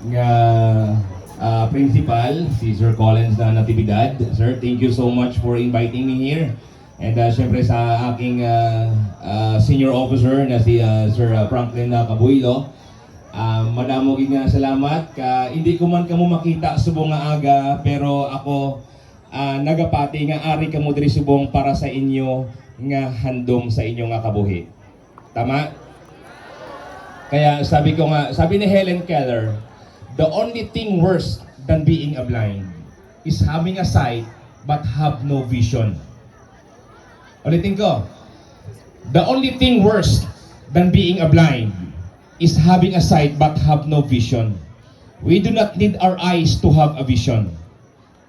nga principal, si Sir Collins na Natividad. Sir, thank you so much for inviting me here. And syempre sa aking senior officer na si Sir Franklin Cabuylo. Madamo gid nga salamat. Hindi ko man kamo makita subong nga aga, pero ako nagapati nga ari kamo diri subong para sa inyo nga handom sa inyo nga kabuhi. Tama? Kaya sabi ko nga, sabi ni Helen Keller, the only thing worse than being a blind is having a sight but have no vision. Ulitin ko, the only thing worse than being a blind is having a sight but have no vision. We do not need our eyes to have a vision.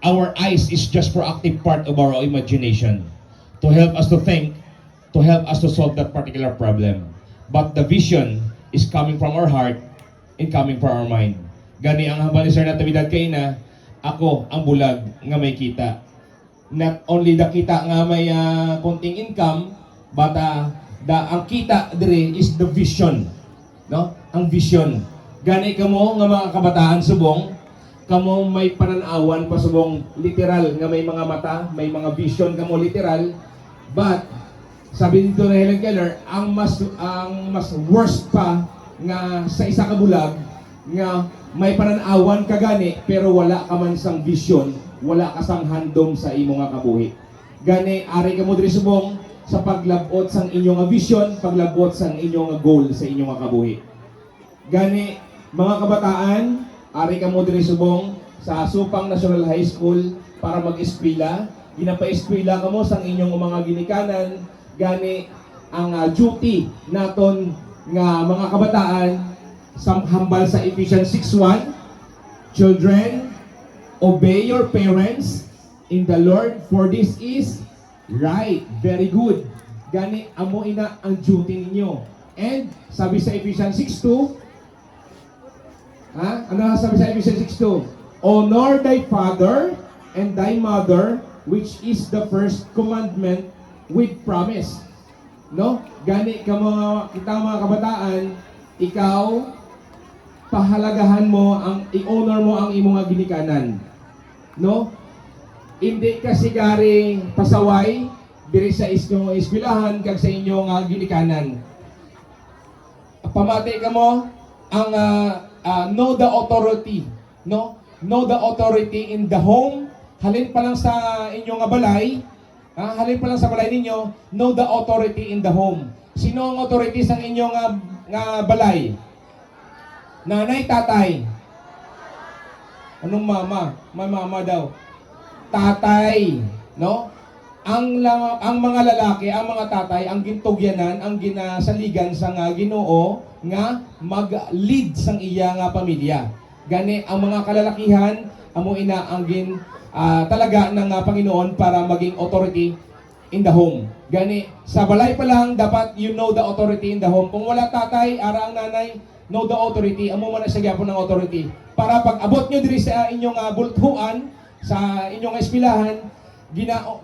Our eyes is just proactive part of our imagination to help us to think, to help us to solve that particular problem. But the vision is coming from our heart and coming from our mind. Gani ang hambal ni Sir Natividad kay na ako ang bulag nga may kita. Not only the kita nga may konting income, but ang kita dire is the vision. No? Ang vision. Gani kamo nga mga kabataan subong, kamo may pananawan pa subong literal nga may mga mata, may mga vision kamo literal, but sabi dito na Helen Keller, ang mas worst pa nga sa isa ka bulag nga may pananawan ka gani pero wala ka man sang vision, wala ka sang handom sa imo nga kabuhi. Gani ari ka mo diri subong sa paglabot sang inyong nga vision, paglabot sang inyong nga goal sa inyong nga kabuhi. Gani mga kabataan, ari ka mo diri subong sa Supang National High School para mag-eskwela. Ginapa-eskwela ka mo sang inyong mga ginikanan. Gani ang duty naton nga mga kabataan hambal sa Ephesians 6:1. Children, obey your parents in the Lord, for this is right. Very good. Gani amo ina ang duty ninyo. And sabi sa Ephesians 6:2, ano sabi sa Ephesians 6:2? Honor thy father and thy mother, which is the first commandment with promise. No? Gani ka kita mga kabataan, ikaw pahalagahan mo i-honor mo ang imong ginikanan. No? Hindi ka sigari pasaway diri sa inyong eskwelahan kag sa inyong ginikanan. Pamati ka mo ang know the authority, no? Know the authority in the home. Halin pa lang sa inyong balay, halin pa lang sa balay ninyo, know the authority in the home. Sino ang authority sa inyong balay? Nanay, tatay? Anong mama? May mama daw. Tatay, no? Ang mga lalaki, ang mga tatay, ang gintugyanan, ang ginasaligan sa Ginoo nga mag-lead sang iya nga pamilya. Gani ang mga kalalakihan amo ina ang talaga ng Panginoon para maging authority in the home. Gani sa balay pa lang dapat you know the authority in the home. Kung wala tatay, ara ang nanay, know the authority, amo man sa gyapon ng authority. Para pag abot nyo diri sa inyong bultuhan, sa inyong eskwelahan,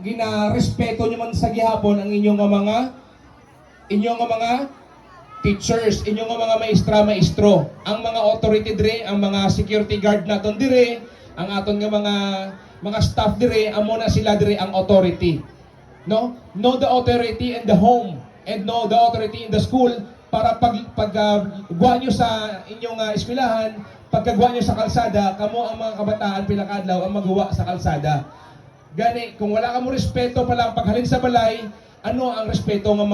gina-respeto nyo man sa gihapon ang inyong mga teachers, inyong mga maestro. Ang mga authority dire, ang mga security guard naton dire, ang aton nga mga staff dire, amo na sila dire ang authority. No? Know the authority in the home and know the authority in the school para paggawa nyo sa inyong eskwelahan, pagkagawa nyo sa kalsada, kamo ang mga kabataan pilakadlaw ang magawa sa kalsada. Gani, kung wala ka mo respeto pa lang paghalin sa balay, ano ang respeto nga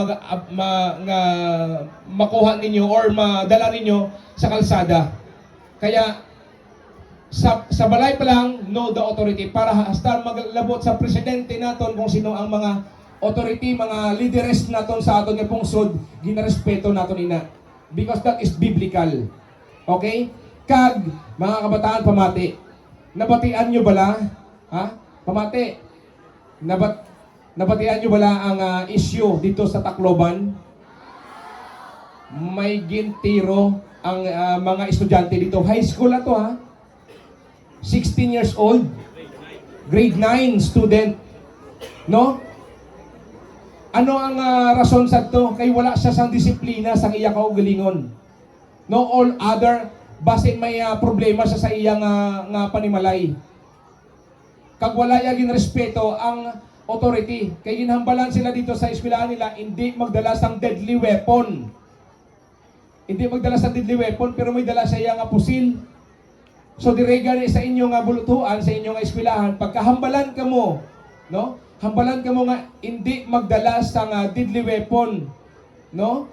makuha ninyo or madala ninyo sa kalsada? Kaya sa balay pa lang, know the authority para hasta maglabot sa presidente naton kung sino ang mga authority, mga leaders naton sa aton nga pungsod, ginarespeto naton ina. Because that is biblical. Okay? Kag, mga kabataan pamati, nabatian nyo bala? Pamati, nabatian nyo bala ang issue dito sa Tacloban? May gintiro ang mga estudyante dito. High school na to 16 years old. Grade 9 student. No? Ano ang rason sa to? Kay wala siya sang disiplina sang iya kaugalingon. No, all other basin may problema sa iyang nga panimalay. Kag wala yagin respeto ang authority. Kay ginhambalan sila dito sa eskwelahan nila, hindi magdala sang deadly weapon. Hindi magdala sang deadly weapon, pero may dala sa iya nga pusil. So direga ni sa inyong nga bulutuan, sa inyong nga eskwelahan, pagkahambalan ka mo, no? Hambalan ka mo nga hindi magdala sang deadly weapon, no?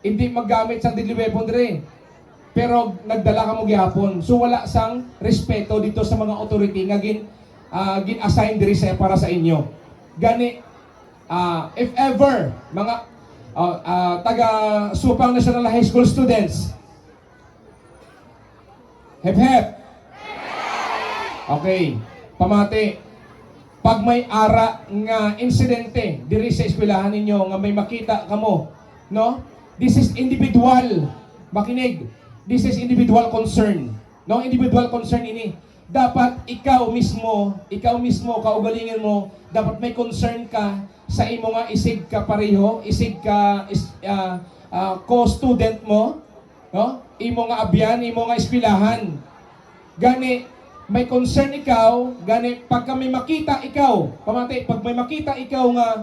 Hindi maggamit sang deadly weapon dire. Pero nagdala ka mo gihapon. So wala sang respeto dito sa mga authority nga gin-assign diri sa para sa inyo. Gani if ever mga taga Supang National High School students, hep. Okay, pamati. Pag may ara nga insidente diri sa eskwelahan ninyo nga may makita kamo, no? This is individual. Makinig. This is individual concern. No, individual concern ini. Dapat ikaw mismo, kaugalingan mo, dapat may concern ka sa imo nga isig ka pareho, isig ka co-student mo, no? Imo nga abyan, imo nga eskwelahan. Gani may concern ikaw, gani pagka may makita ikaw, pamati, pag may makita ikaw nga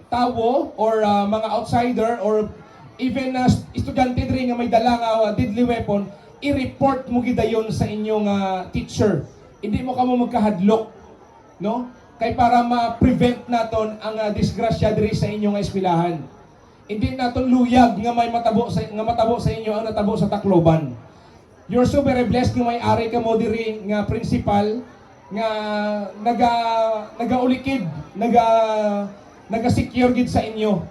tawo or mga outsider or even estudyante diri nga may dala nga deadly weapon, i-report mo gidayon sa inyong teacher. Hindi mo kamo magkahadlok, no? Kay para ma-prevent naton ang disgrasya diri sa inyong eskwelahan. Hindi naton luyag nga may matabo sa inyo ang natabo sa Tacloban. You're so very blessed nga may ari ka mo diri nga principal nga nagaulikid, naga-secure gid sa inyo.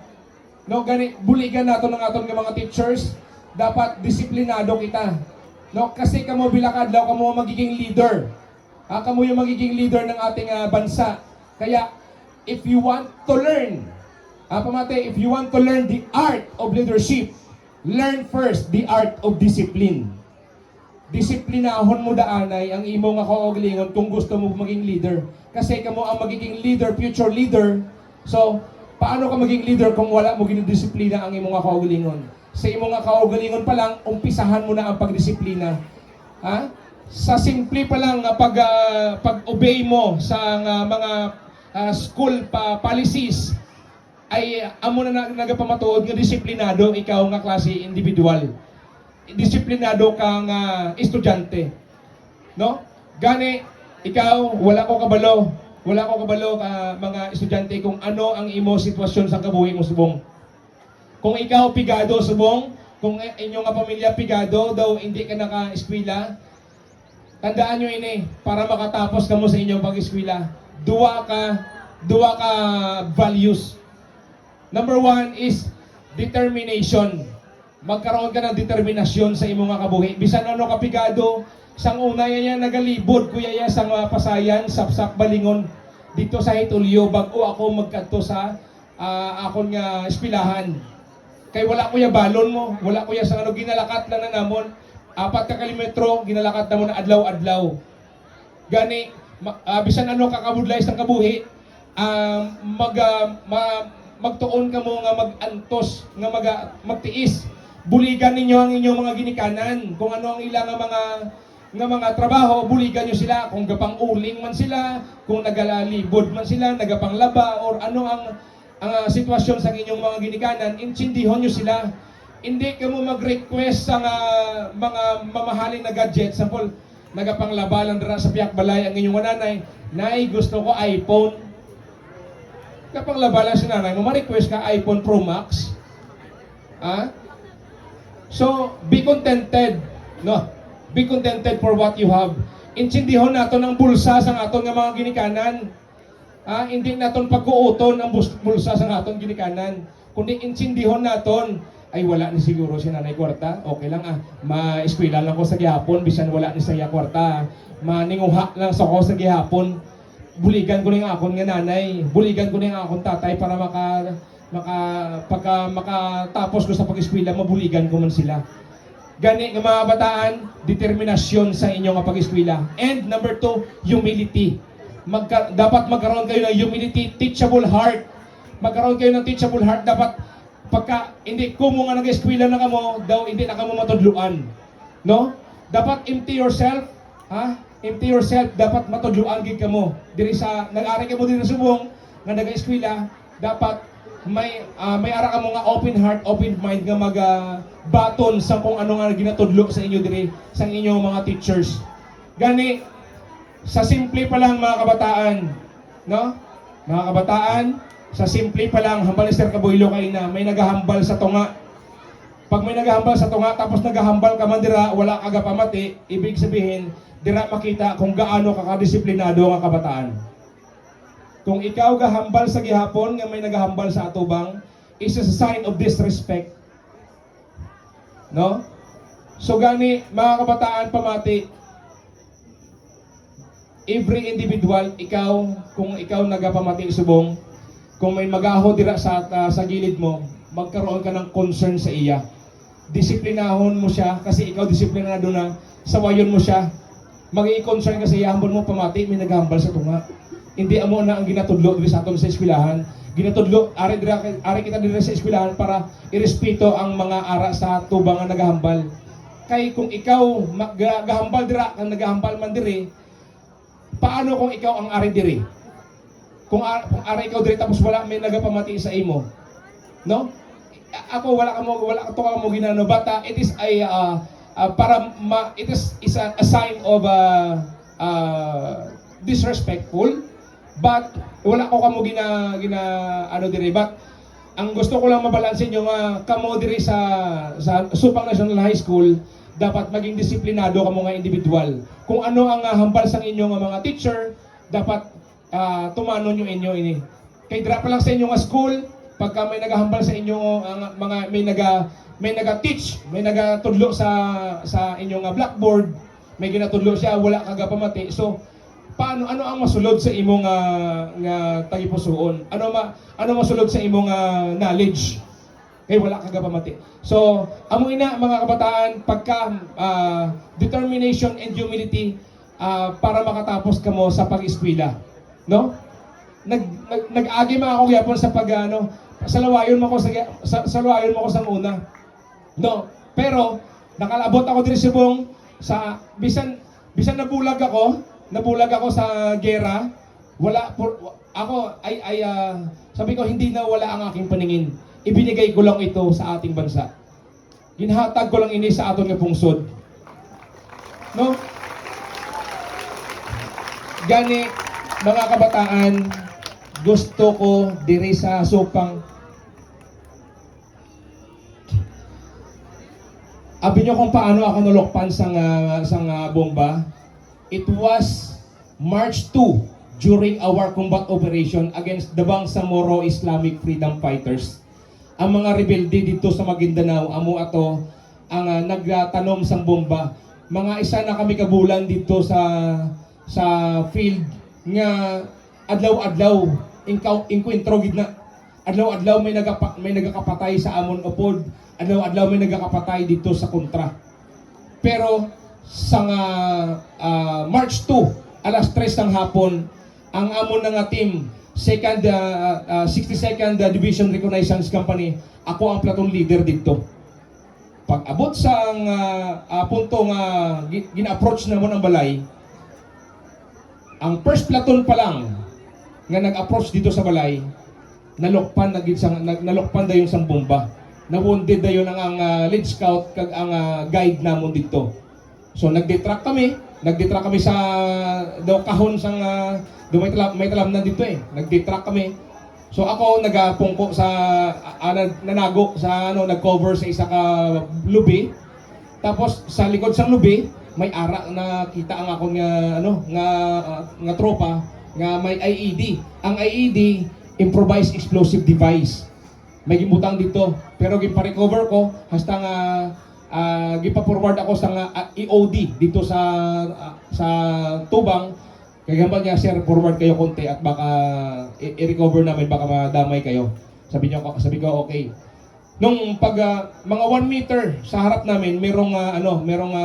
No, gani buligan nato ng aton nga mga teachers, dapat disiplinado kita. No, kasi kamo bilakad daw kamo magiging leader. Kamo yung magiging leader ng ating bansa. Kaya if you want to learn, pamati, if you want to learn the art of leadership, learn first the art of discipline. Disiplinahon mo daanay ang imo nga kaugalingon kung gusto mo maging leader. Kasi kamo ang magiging leader, future leader. So, paano ka maging leader kung wala mo ginidisiplina ang imo nga kaugalingon? Sa imo nga kaugalingon pa lang, umpisahan mo na ang pagdisiplina. Sa simple pa lang pag-obey mo sa mga school policies, ay amo na nagapamatuod nga disiplinado ikaw nga klase individual. Disiplinado kang estudyante. No? Gani, ikaw, wala ko kabalo mga estudyante kung ano ang imo sitwasyon sa kabuhi mo subong. Kung ikaw pigado subong, kung inyong pamilya pigado daw hindi ka naka-eskwela, tandaan nyo ini, para makatapos ka mo sa inyong pag-eskwela, duwa ka values. Number 1 is determination. Magkaroon ka ng determinasyon sa imong kabuhi. Bisan ano kapigado, sang una yan nagalibod kuya ya sang pasayan, sapsak balingon dito sa Hitulyo bago ako magkadto sa akon nga eskwelahan. Kay wala kuya balon mo, wala kuya sang ginalakat lang na namon. 4 ka kilometro ginalakat na mo na adlaw-adlaw. Gani bisan ano kakabudlay sang kabuhi, magtuon ka mo nga magantos nga magtiis. Buligan ninyo ang inyong mga ginikanan. Kung ano ang ilang mga trabaho, buligan nyo sila. Kung gapang uling man sila, kung nagalalibod man sila, nagapanglaba, or ano ang sitwasyon sa inyong mga ginikanan, insindihon nyo sila. Hindi ka mo mag-request sa mga mamahaling na gadget. Sample, nagapanglaba lang dara sa piyak balay ang inyong nanay. Nay, gusto ko iPhone. Kapanglaba lang si nanay mo, ma-request ka iPhone Pro Max. So, be contented, no? Be contented for what you have. Insindihon naton ang bulsa sa aton nga mga ginikanan. Hindi naton pagkuuton ang bulsa sa aton ginikanan. Kundi insindihon naton, ay wala ni siguro si nanay kwarta. Okay lang ma-eskwela lang ko sa gihapon bisan wala ni saya kwarta. Maninguha lang sa ko sa gihapon. Buligan ko ning akon nga nanay, buligan ko ning akon tatay para makatapos ko sa pag-eskwela, mabuligan ko man sila. Gani nga mga bataan, determinasyon sa inyong pag-eskwela. And number 2, humility. Dapat magkaroon kayo ng humility, teachable heart. Magkaroon kayo ng teachable heart. Dapat pagka hindi kumo nga nag-eskwela na kamo, daw hindi na kamo matudluan. No? Dapat empty yourself, ha? Empty yourself, dapat matudluan gid kamo. Diri sa nag-ari kamo diri sa subong nga naga-eskwela, dapat may ara kamo nga open heart, open mind nga baton sa kung ano nga ginatudlo sa inyo diri sa inyong mga teachers. Gani sa simple pa lang mga kabataan, no? Mga kabataan, sa simple pa lang hambal ni Sir Cabuylo kay na may nagahambal sa tunga. Pag may nagahambal sa tunga tapos nagahambal ka man dira, wala ka gapamati, ibig sabihin dira makita kung gaano ka kadisiplinado nga kabataan. Kung ikaw gahambal sa gihapon nga may nagahambal sa atubang, is a sign of disrespect. No? So gani mga kabataan pamati, every individual, kung ikaw nagapamati subong, kung may magaho dira sa gilid mo, magkaroon ka ng concern sa iya. Disiplinahon mo siya kasi ikaw disiplinado na, sawayon mo siya. Magi-concern ka sa iya, hambol mo pamati, may naghambal sa tunga. Hindi amo na ang ginatudlo diri sa aton sa eskwelahan. Ginatudlo, ari kita diri sa eskwelahan para irespeto ang mga ara sa tubang nga nagahambal. Kay kung ikaw gahambal dira, kang nagahambal man diri, paano kung ikaw ang ari diri? Kung ari ikaw diri tapos wala may nagapamati sa imo. No? Ako wala ka mo ginano bata. It is is a sign of disrespectful, but wala ko kamo gina ano diri, but ang gusto ko lang mabalansin yung kamo diri sa Supang National High School, dapat maging disiplinado kamo nga individual. Kung ano ang hambal sang inyo nga mga teacher, dapat tumanon yung inyo ini. Kay dira pa lang sa inyo nga school, pagka may nagahambal sa inyo mga may naga-teach, may nagatudlo sa inyong blackboard, may ginatudlo siya, wala ka gapamati. So ano ang masulod sa imong nga tagipusoon? Ano masulod sa imong knowledge? Kay wala ka gapamati. So amo ina mga kabataan, pagka determination and humility para makatapos kamo sa pag-eskwela, no? Nag-agi man ako gyapon sa salawayon mo ko sa una. No, pero nakalabot ako diri subong sa bisan nabulag ako sa gera, sabi ko hindi na wala ang aking paningin. Ibinigay ko lang ito sa ating bansa. Ginhatag ko lang ini sa aton nga pungsod. No? Gani mga kabataan, gusto ko diri sa Supang. Abi nyo kung paano ako nalokpan sang bomba. It was March 2 during our combat operation against the Bangsamoro Islamic Freedom Fighters. Ang mga rebelde dito sa Maguindanao, amo ato ang nagtanom sang bomba. Mga isa na kami kabulan dito sa field nga adlaw-adlaw inkwentro gid na. Adlaw-adlaw may nagakapatay sa amon upod. Adlaw-adlaw may nagakapatay dito sa kontra. Pero sa March 2, alas 3 ng hapon, ang amon nga team, 62nd Division Reconnaissance Company, ako ang platoon leader dito. Pag abot sa punto nga gina-approach namon ang balay, ang first platoon pa lang nga nag-approach dito sa balay, nalokpan dayon sang bomba. Nawundid dayon ang lead scout kag ang guide namon dito. So nagdetrack kami sa kahon sang may talamnan dito eh. Nagdetrack kami. So ako nagapungko sa nanago sa nag-cover sa isa ka lubi. Tapos sa likod sang lubi may ara na kita ang akong nga tropa nga may IED. Ang IED, improvised explosive device. May gimutang dito, pero gipa-recover ko hasta nga gipa-forward ako sa EOD dito sa tubang. Kaya gambal niya, sir, forward kayo konti at baka i-recover namin, baka madamay kayo. Sabi ko okay. Nung mga 1 meter sa harap namin, merong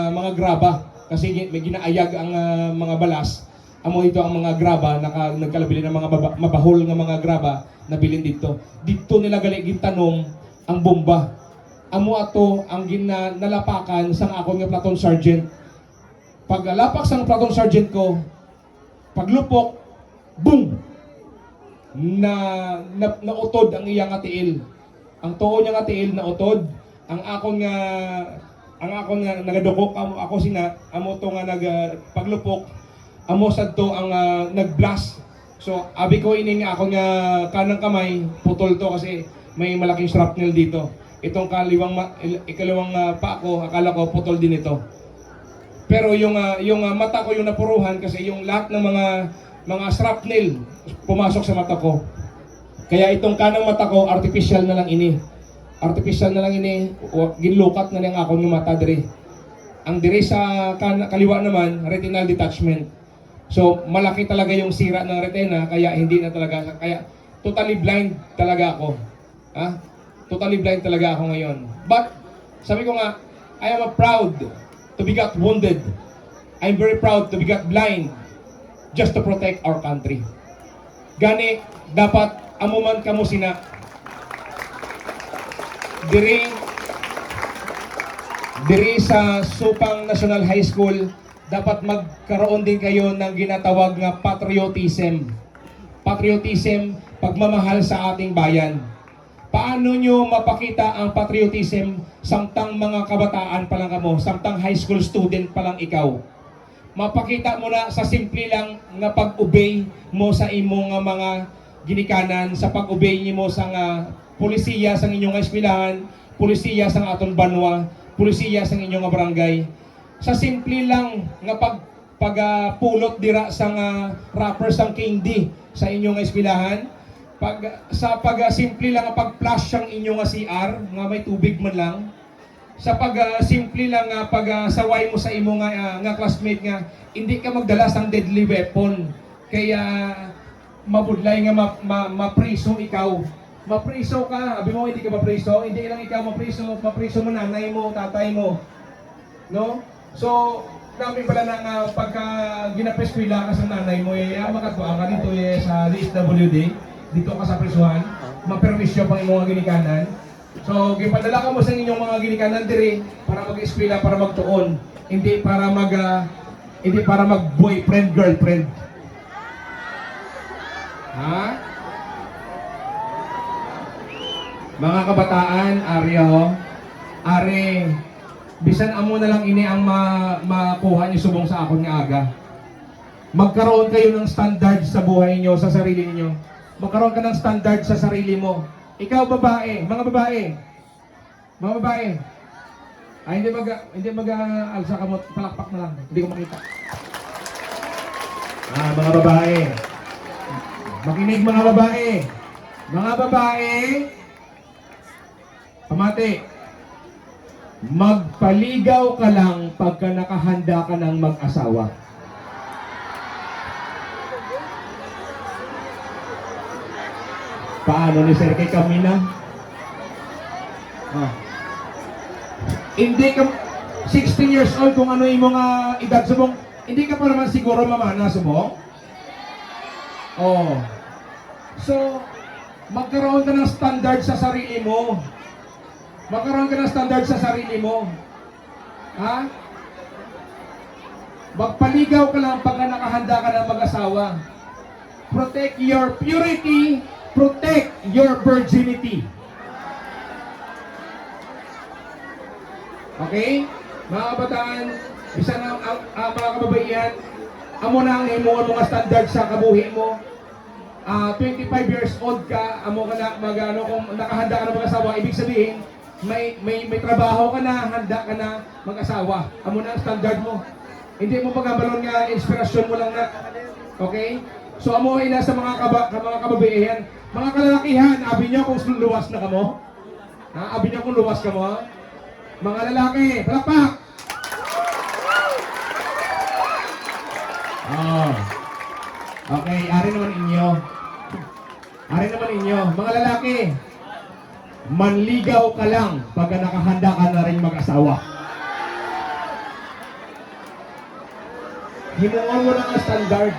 mga graba kasi may ginaayag ang mga balas. Amo ito ang mga graba, nagkalabili ng mga mabahol nga mga graba na bilin dito. Dito nila galing tanong ang bomba. amo ato ang nalapakan sang ako nga platoon sergeant. Pag lapak sang platoon sergeant ko, paglupok, boom! Nautod ang iyang atiil. Ang tuon niya nga tiil na utod. Ang akon nga nagadukok ako sina amo to nga paglupok amo sadto ang nagblast. So abi ko ini nga ako nga kanang kamay putol to kasi may malaking shrapnel dito. Itong ikalawang pa ko akala ko putol din ito. Pero yung mata ko yung napuruhan kasi yung lahat ng mga shrapnel pumasok sa mata ko. Kaya itong kanang mata ko, artificial na lang ini. Artificial na lang ini, ginlukat na lang ako ng mata diri. Ang diri sa kaliwa naman, retinal detachment. So, malaki talaga yung sira ng retina, kaya hindi na talaga, kaya totally blind talaga ako. Ha? Totally blind talaga ako ngayon. But, sabi ko nga, I am proud to be got wounded. I'm very proud to be got blind just to protect our country. Gani, dapat amuman kamo sina diri sa Supang National High School dapat magkaroon din kayo ng ginatawag nga patriotism. Patriotism, pagmamahal sa ating bayan. Paano nyo mapakita ang patriotism samtang mga kabataan pa lang kamo, samtang high school student pa lang ikaw? Mapakita mo na sa simple lang nga pag-obey mo sa imong mga ginikanan, sa pag-obey nimo sa pulisiya sa inyong eskwelahan, pulisiya sa aton banwa, pulisiya sa inyong barangay. Sa simple lang nga pagpulot dira sa wrapper sang candy sa inyong eskwelahan, simple lang nga pag-flush ang inyong CR nga may tubig man lang, sa simple lang nga saway mo sa imo nga classmate nga hindi ka magdala sang deadly weapon kaya mabudlay nga mapriso ikaw. Mapriso ka, abi mo hindi ka mapriso, hindi lang ikaw mapriso mo nanay mo, tatay mo. No? So, namin pala na pagka ginapeskwila ka sa nanay mo, makatuwa ka dito sa DSWD, dito ka sa prisuhan, maperwisyo pang inyong mga ginikanan. So, gipadala ka mo sa inyong mga ginikanan diri para mag-eskwela, para magtuon, hindi para mag-boyfriend, girlfriend. Ha? Mga kabataan, bisan amo na lang ini ang makuha niyo subong sa akon nga aga. Magkaroon kayo ng standard sa buhay niyo, sa sarili niyo. Magkaroon ka ng standard sa sarili mo. Ikaw babae, mga babae. Ay hindi alsa ka mo, palakpak na lang. Hindi ko makita. Mga babae. Makinig mga babae. Mga babae, pamati. Magpaligaw ka lang pagka nakahanda ka ng mag-asawa. Paano ni Sir kay Camina? Hindi ka 16 years old kung ano yung mga edad subong, hindi ka pa naman siguro mamana subong? So, magkaroon ka ng standard sa sarili mo. Magkaroon ka ng standard sa sarili mo. Ha? Magpaligaw ka lang pagka nakahanda ka ng mag-asawa. Protect your purity. Protect your virginity. Okay? Mga kabataan, isa na ang mga kababaihan, amo na ang himuon mga standard sa kabuhi mo. 25 years old ka, amo ka na kung nakahanda ka ng mag-asawa, ibig sabihin, may trabaho ka na, handa ka na mag-asawa. Amo na ang standard mo. Hindi mo pagkabalon nga, inspirasyon mo lang na. Okay? So amo ay nasa mga kababaihan. Mga kalalakihan, abi nyo kung luwas na kamo? Abi nyo kung luwas kamo? Mga lalaki, palakpak! Okay, ari naman inyo. Mga lalaki, manligaw ka lang pagka nakahanda ka na rin mag-asawa. Himuon mo lang ang standard.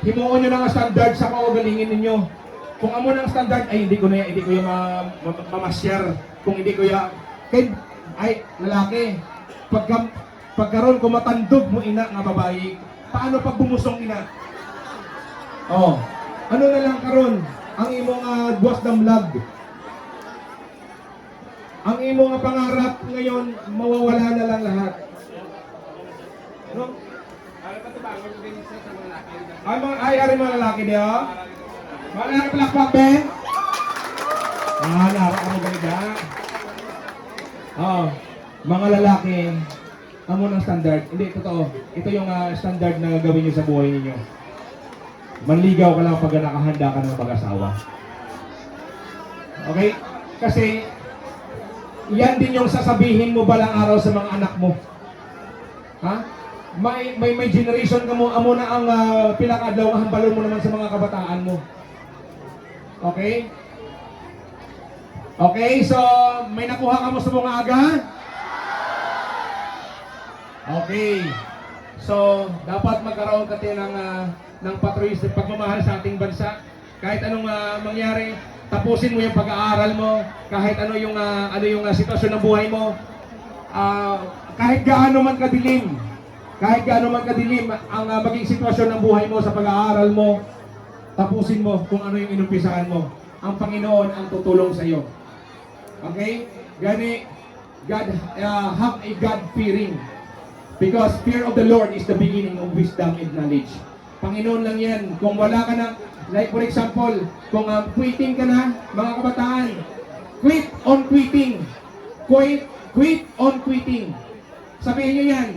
Himuon nyo lang ang standard sa kaugalingin ninyo. Kung amo ng standard, ay hindi ko yung mamasyar. Kung hindi ko ya, kay, ay, lalaki, pagkaroon ko matandog mo ina nga babae, paano pag bumusong ina? Oh, ano na lang karon ang imong buwas ng vlog? Ang imong pangarap ngayon, mawawala na lang lahat. No? Ari mga lalaki diyo. Mga lalaki palakpak, Ben. Nara ka mo ganito. Oh, mga lalaki, amo ng standard. Hindi, totoo. Ito yung standard na gagawin nyo sa buhay ninyo. Manligaw ka lang pag nakahanda ka ng mag-asawa. Okay? Kasi, yan din yung sasabihin mo balang araw sa mga anak mo. Ha? May generation ka mo, amo na ang pilakadlaw, hambalon mo naman sa mga kabataan mo. Okay? Okay, so may nakuha ka mo sa mga aga? Okay. So, dapat magkaroon ka ng patuloy sa pagmamahal sa ating bansa. Kahit anong mangyari, tapusin mo yung pag-aaral mo, kahit ano yung sitwasyon ng buhay mo. Kahit gaano man kadilim ang maging sitwasyon ng buhay mo sa pag-aaral mo, tapusin mo kung ano yung inumpisahan mo. Ang Panginoon ang tutulong sa iyo. Okay? God, have a God-fearing. Because fear of the Lord is the beginning of wisdom and knowledge. Panginoon lang yan. Kung wala ka na, like for example, kung quitting ka na, mga kabataan, quit on quitting. Quit on quitting. Sabihin nyo yan.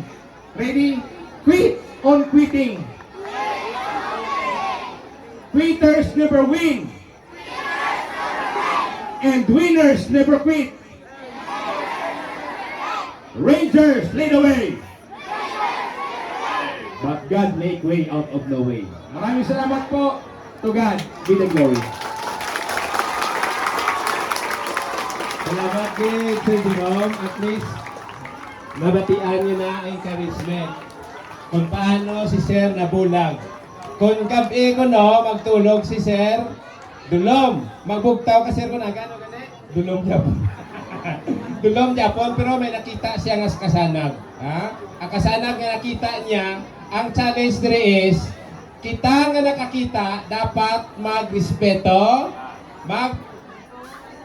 Ready? Quit on quitting. Quitters never win. And winners never quit. Rangers lead the way. But God make way out of no way. Maraming salamat po. To God be the glory. Salamat kay Sir Jerome. At least, nabatian niyo na ang encouragement. Kung paano si Sir nabulag. Kung gabi ko magtulog si Sir, dulom. Magbugtaw ka Sir kung agano gani? Dulom Japon. Dulom Japon, pero may nakita siya nga kasanag. Ha? Ang kasanag nga nakita niya, ang challenge diri is, kita nga nakakita, dapat magrespeto,